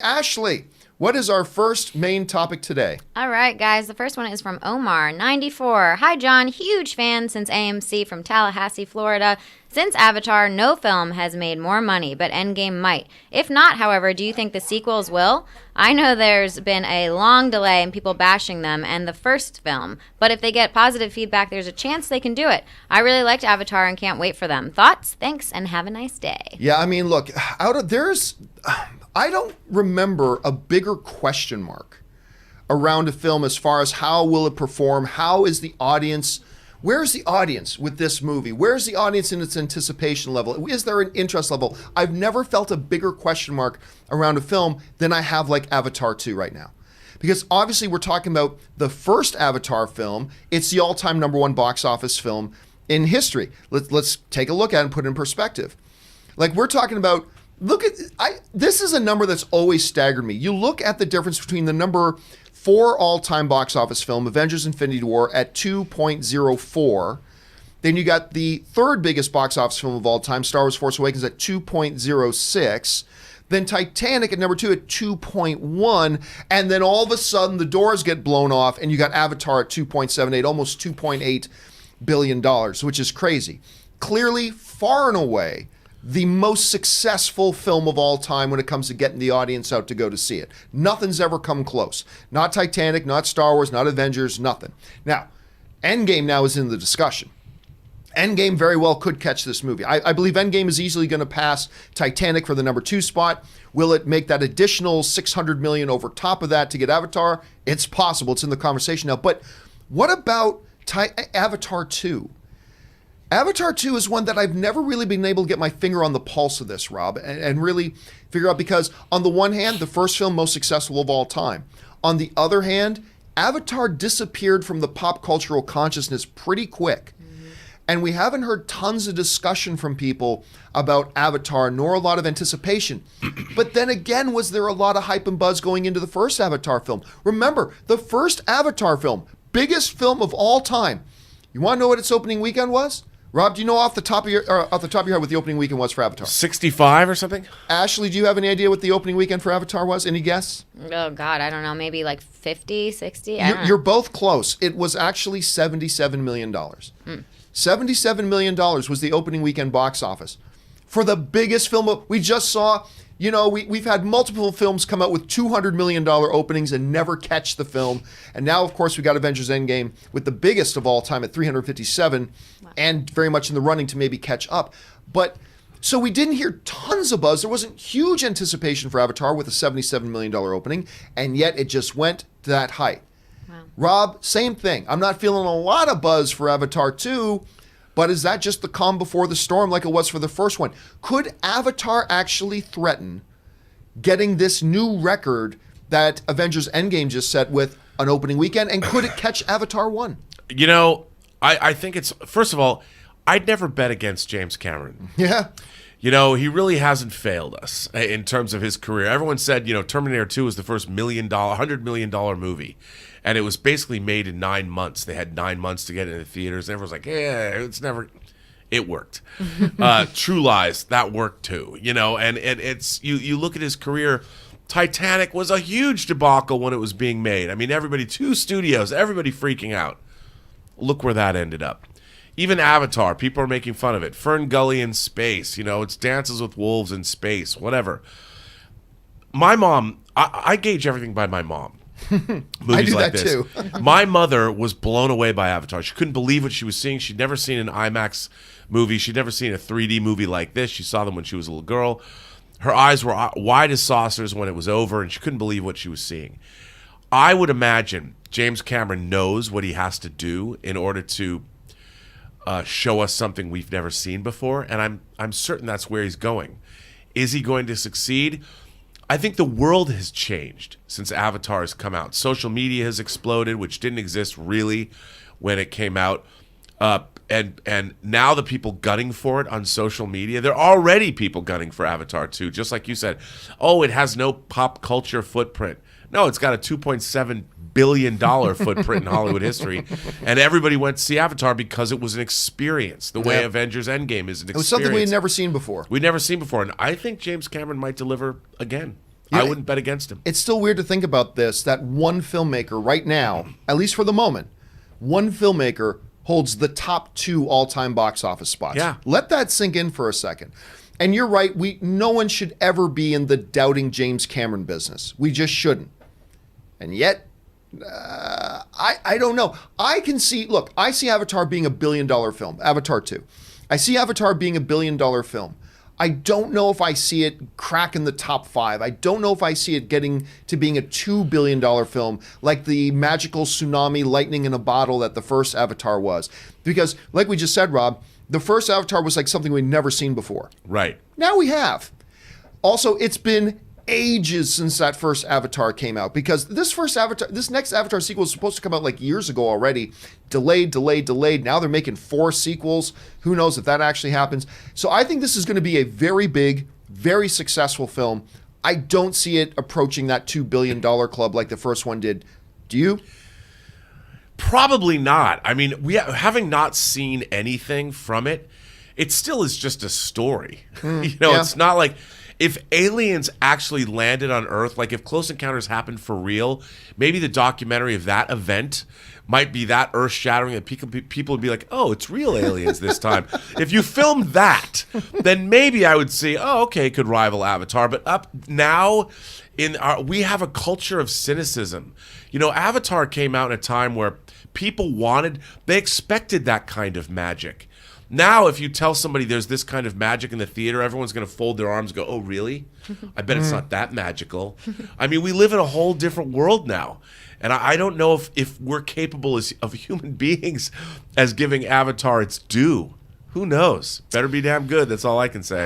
Ashley, what is our first main topic today? All right, guys. The first one is from Omar, 94. Hi, John. Huge fan since AMC from Tallahassee, Florida. Since Avatar, no film has made more money, but Endgame might. If not, however, do you think the sequels will? I know there's been a long delay in people bashing them and the first film, but if they get positive feedback, there's a chance they can do it. I really liked Avatar and can't wait for them. Thoughts? Thanks, and have a nice day. Yeah, I mean, look, I don't remember a bigger question mark around a film as far as how will it perform, how is the audience, where's the audience with this movie? Where's the audience in its anticipation level? Is there an interest level? I've never felt a bigger question mark around a film than I have like Avatar 2 right now. Because obviously we're talking about the first Avatar film. It's the all-time #1 box office film in history. Let's take a look at it and put it in perspective. Like we're talking about, this is a number that's always staggered me. You look at the difference between the number 4 all-time box office film, Avengers Infinity War, at 2.04. Then you got the third biggest box office film of all time, Star Wars Force Awakens, at 2.06. Then Titanic at number 2 at 2.1. And then all of a sudden the doors get blown off and you got Avatar at 2.78, almost $2.8 billion, which is crazy. Clearly, far and away, the most successful film of all time when it comes to getting the audience out to go to see it. Nothing's ever come close. Not Titanic, not Star Wars, not Avengers, nothing. Now, Endgame now is in the discussion. Endgame very well could catch this movie. I believe Endgame is easily going to pass Titanic for the number 2 spot. Will it make that additional $600 million over top of that to get Avatar? It's possible. It's in the conversation now. But what about Avatar 2? Avatar 2 is one that I've never really been able to get my finger on the pulse of this, Rob, and really figure out, because on the one hand, the first film most successful of all time. On the other hand, Avatar disappeared from the pop cultural consciousness pretty quick. And we haven't heard tons of discussion from people about Avatar, nor a lot of anticipation. But then again, was there a lot of hype and buzz going into the first Avatar film? Remember, the first Avatar film, biggest film of all time. You want to know what its opening weekend was? Rob, do you know off the top of your head what the opening weekend was for Avatar? 65 or something? Ashley, do you have any idea what the opening weekend for Avatar was? Any guess? Oh, God, I don't know. Maybe like 50, 60? You're both close. It was actually $77 million. $77 million was the opening weekend box office. For the biggest film, we just saw, we've had multiple films come out with $200 million openings and never catch the film. And now, of course, we got Avengers Endgame with the biggest of all time at 357, and very much in the running to maybe catch up. But so we didn't hear tons of buzz. There wasn't huge anticipation for Avatar with a $77 million opening, and yet it just went to that height. Wow. Rob, same thing. I'm not feeling a lot of buzz for Avatar 2, but is that just the calm before the storm like it was for the first one? Could Avatar actually threaten getting this new record that Avengers Endgame just set with an opening weekend? And could it catch Avatar 1? I think it's, first of all, I'd never bet against James Cameron. Yeah. He really hasn't failed us in terms of his career. Everyone said, Terminator 2 was the first $100 million movie. And it was basically made in 9 months. They had 9 months to get it in the theaters. And everyone's like, it worked. True Lies, that worked too. And it's, you look at his career, Titanic was a huge debacle when it was being made. I mean, 2 studios, everybody freaking out. Look where that ended up. Even Avatar, people are making fun of it. Fern Gully in space, it's Dances with Wolves in space, whatever. My mom, I gauge everything by my mom. I do like that this. too. My mother was blown away by Avatar. She couldn't believe what she was seeing. She'd never seen an IMAX movie. She'd never seen a 3D movie like this. She saw them when she was a little girl. Her eyes were wide as saucers when it was over, and she couldn't believe what she was seeing. I would imagine James Cameron knows what he has to do in order to show us something we've never seen before, and I'm certain that's where he's going. Is he going to succeed? I think the world has changed since Avatar has come out. Social media has exploded, which didn't exist really when it came out. And now the people gunning for it on social media, there are already people gunning for Avatar 2, just like you said. Oh, it has no pop culture footprint. No, it's got a $2.7 billion footprint in Hollywood history. And everybody went to see Avatar because it was an experience, the way Avengers Endgame is an experience. It was something we had never seen before. We'd never seen before. And I think James Cameron might deliver again. I wouldn't bet against him. It's still weird to think about this, that one filmmaker right now, at least for the moment, one filmmaker holds the top 2 all-time box office spots. Yeah. Let that sink in for a second. And you're right, no one should ever be in the doubting James Cameron business. We just shouldn't. And yet, I don't know. I see Avatar being a $1 billion film, Avatar 2. I see Avatar being a $1 billion film. I don't know if I see it cracking the top 5. I don't know if I see it getting to being a $2 billion film like the magical tsunami lightning in a bottle that the first Avatar was. Because, like we just said, Rob, the first Avatar was like something we'd never seen before. Right. Now we have. Also, it's been ages since that first Avatar came out, because this next Avatar sequel is supposed to come out like years ago already. Delayed. Now they're making 4 sequels. Who knows if that actually happens. So I think this is going to be a very big, very successful film. I don't see it approaching that $2 billion club like the first one did. Do you? Probably not. I mean, having not seen anything from it, it still is just a story. It's not like if aliens actually landed on Earth, like if Close Encounters happened for real, maybe the documentary of that event might be that earth-shattering that people would be like, oh, it's real aliens this time. If you filmed that, then maybe I would see, oh, okay, it could rival Avatar. But up now, we have a culture of cynicism. Avatar came out in a time where people they expected that kind of magic. Now, if you tell somebody there's this kind of magic in the theater, everyone's going to fold their arms and go, oh, really? I bet it's not that magical. I mean, we live in a whole different world now. And I don't know if we're capable of human beings as giving Avatar its due. Who knows? Better be damn good. That's all I can say.